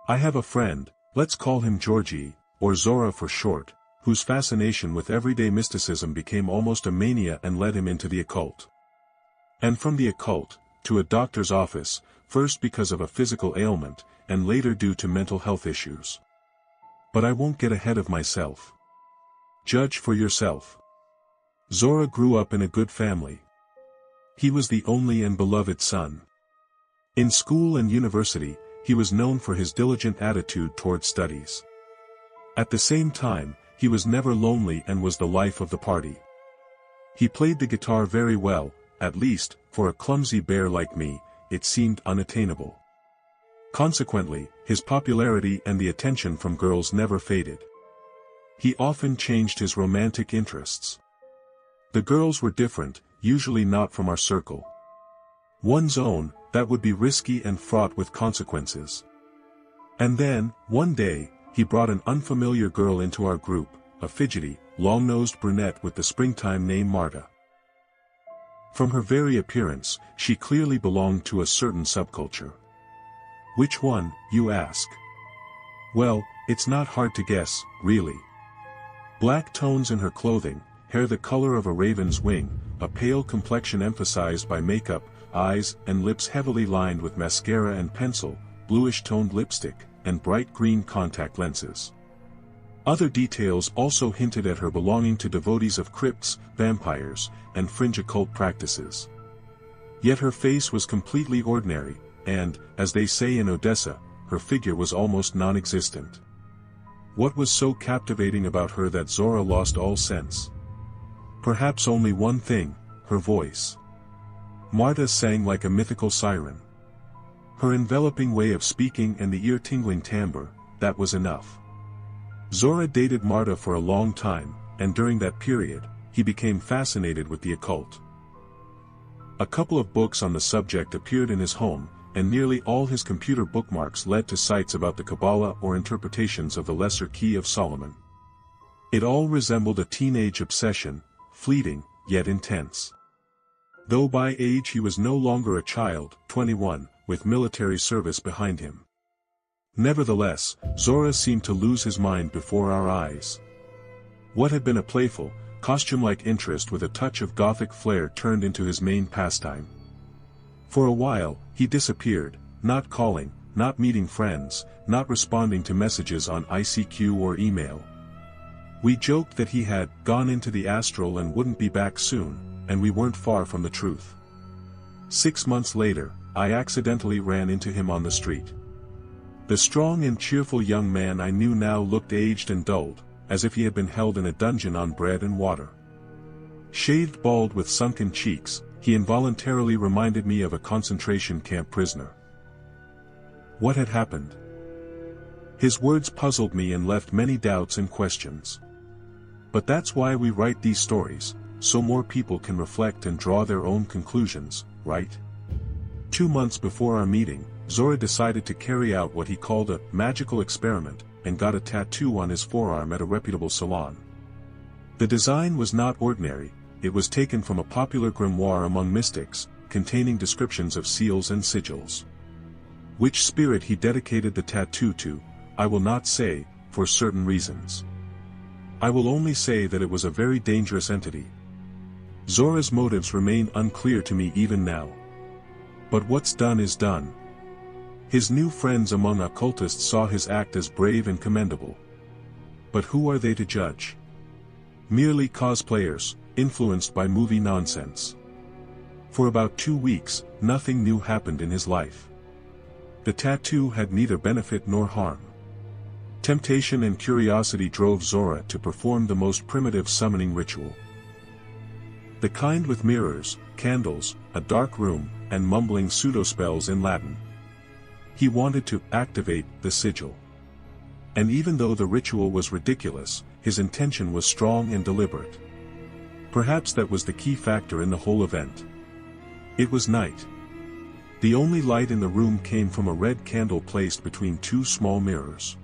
I have a friend, let's call him Georgie, or Zora for short, whose fascination with everyday mysticism became almost a mania and led him into the occult. And from the occult, to a doctor's office, first because of a physical ailment, and later due to mental health issues. But I won't get ahead of myself. Judge for yourself. Zora grew up in a good family. He was the only and beloved son. In school and university, he was known for his diligent attitude toward studies. At the same time, he was never lonely and was the life of the party. He played the guitar very well, at least, for a clumsy bear like me, it seemed unattainable. Consequently, his popularity and the attention from girls never faded. He often changed his romantic interests. The girls were different, usually not from our circle. One's own, that would be risky and fraught with consequences. And then, one day, he brought an unfamiliar girl into our group, a fidgety, long-nosed brunette with the springtime name Marta. From her very appearance, she clearly belonged to a certain subculture. Which one, you ask? Well, it's not hard to guess, really. Black tones in her clothing, hair the color of a raven's wing, a pale complexion emphasized by makeup, eyes and lips heavily lined with mascara and pencil, bluish-toned lipstick, and bright green contact lenses. Other details also hinted at her belonging to devotees of crypts, vampires, and fringe occult practices. Yet her face was completely ordinary, and, as they say in Odessa, her figure was almost non-existent. What was so captivating about her that Zora lost all sense? Perhaps only one thing, her voice. Marta sang like a mythical siren. Her enveloping way of speaking and the ear-tingling timbre, that was enough. Zora dated Marta for a long time, and during that period, he became fascinated with the occult. A couple of books on the subject appeared in his home, and nearly all his computer bookmarks led to sites about the Kabbalah or interpretations of the Lesser Key of Solomon. It all resembled a teenage obsession, fleeting, yet intense. Though by age he was no longer a child, 21, with military service behind him. Nevertheless, Zora seemed to lose his mind before our eyes. What had been a playful, costume-like interest with a touch of gothic flair turned into his main pastime. For a while, he disappeared, not calling, not meeting friends, not responding to messages on ICQ or email. We joked that he had gone into the astral and wouldn't be back soon, and we weren't far from the truth. 6 months later, I accidentally ran into him on the street. The strong and cheerful young man I knew now looked aged and dulled, as if he had been held in a dungeon on bread and water. Shaved bald with sunken cheeks, he involuntarily reminded me of a concentration camp prisoner. What had happened? His words puzzled me and left many doubts and questions. But that's why we write these stories, so more people can reflect and draw their own conclusions, right? 2 months before our meeting, Zora decided to carry out what he called a magical experiment, and got a tattoo on his forearm at a reputable salon. The design was not ordinary, it was taken from a popular grimoire among mystics, containing descriptions of seals and sigils. Which spirit he dedicated the tattoo to, I will not say, for certain reasons. I will only say that it was a very dangerous entity. Zora's motives remain unclear to me even now. But what's done is done. His new friends among occultists saw his act as brave and commendable. But who are they to judge? Merely cosplayers, influenced by movie nonsense. For about 2 weeks, nothing new happened in his life. The tattoo had neither benefit nor harm. Temptation and curiosity drove Zora to perform the most primitive summoning ritual. The kind with mirrors, candles, a dark room, and mumbling pseudo-spells in Latin. He wanted to activate the sigil. And even though the ritual was ridiculous, his intention was strong and deliberate. Perhaps that was the key factor in the whole event. It was night. The only light in the room came from a red candle placed between 2 small mirrors.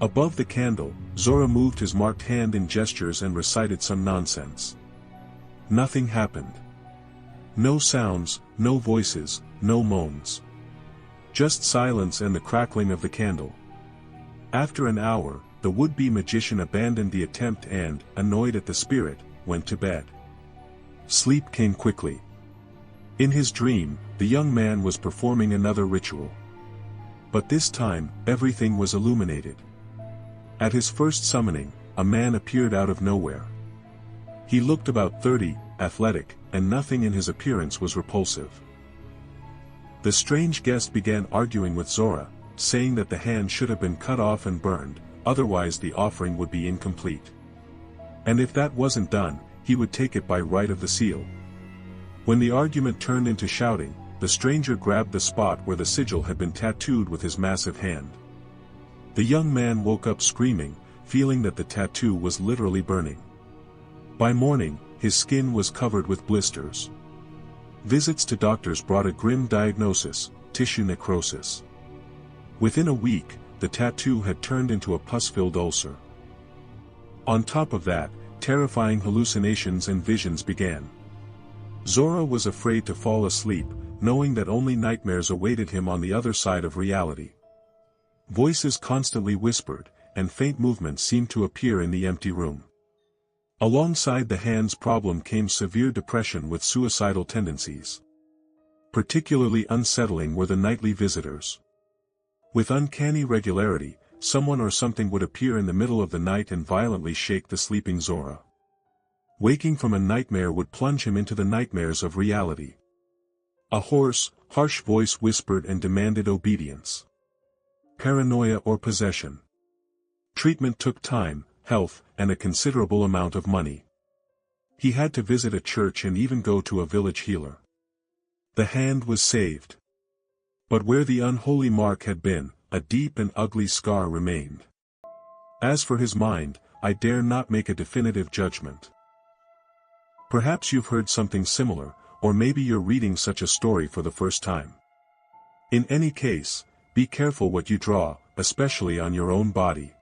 Above the candle, Zora moved his marked hand in gestures and recited some nonsense. Nothing happened. No sounds, no voices, no moans. Just silence and the crackling of the candle. After an hour, the would-be magician abandoned the attempt and, annoyed at the spirit, went to bed. Sleep came quickly. In his dream, the young man was performing another ritual. But this time, everything was illuminated. At his first summoning, a man appeared out of nowhere. He looked about 30, athletic, and nothing in his appearance was repulsive. The strange guest began arguing with Zora, saying that the hand should have been cut off and burned, otherwise the offering would be incomplete. And if that wasn't done, he would take it by right of the seal. When the argument turned into shouting, the stranger grabbed the spot where the sigil had been tattooed with his massive hand. The young man woke up screaming, feeling that the tattoo was literally burning. By morning, his skin was covered with blisters. Visits to doctors brought a grim diagnosis: tissue necrosis. Within a week, the tattoo had turned into a pus-filled ulcer. On top of that, terrifying hallucinations and visions began. Zora was afraid to fall asleep, knowing that only nightmares awaited him on the other side of reality. Voices constantly whispered, and faint movements seemed to appear in the empty room. Alongside the hand's problem came severe depression with suicidal tendencies. Particularly unsettling were the nightly visitors. With uncanny regularity, someone or something would appear in the middle of the night and violently shake the sleeping Zora. Waking from a nightmare would plunge him into the nightmares of reality. A hoarse, harsh voice whispered and demanded obedience. Paranoia or possession. Treatment took time, health, and a considerable amount of money. He had to visit a church and even go to a village healer. The hand was saved. But where the unholy mark had been, a deep and ugly scar remained. As for his mind, I dare not make a definitive judgment. Perhaps you've heard something similar, or maybe you're reading such a story for the first time. In any case, be careful what you draw, especially on your own body.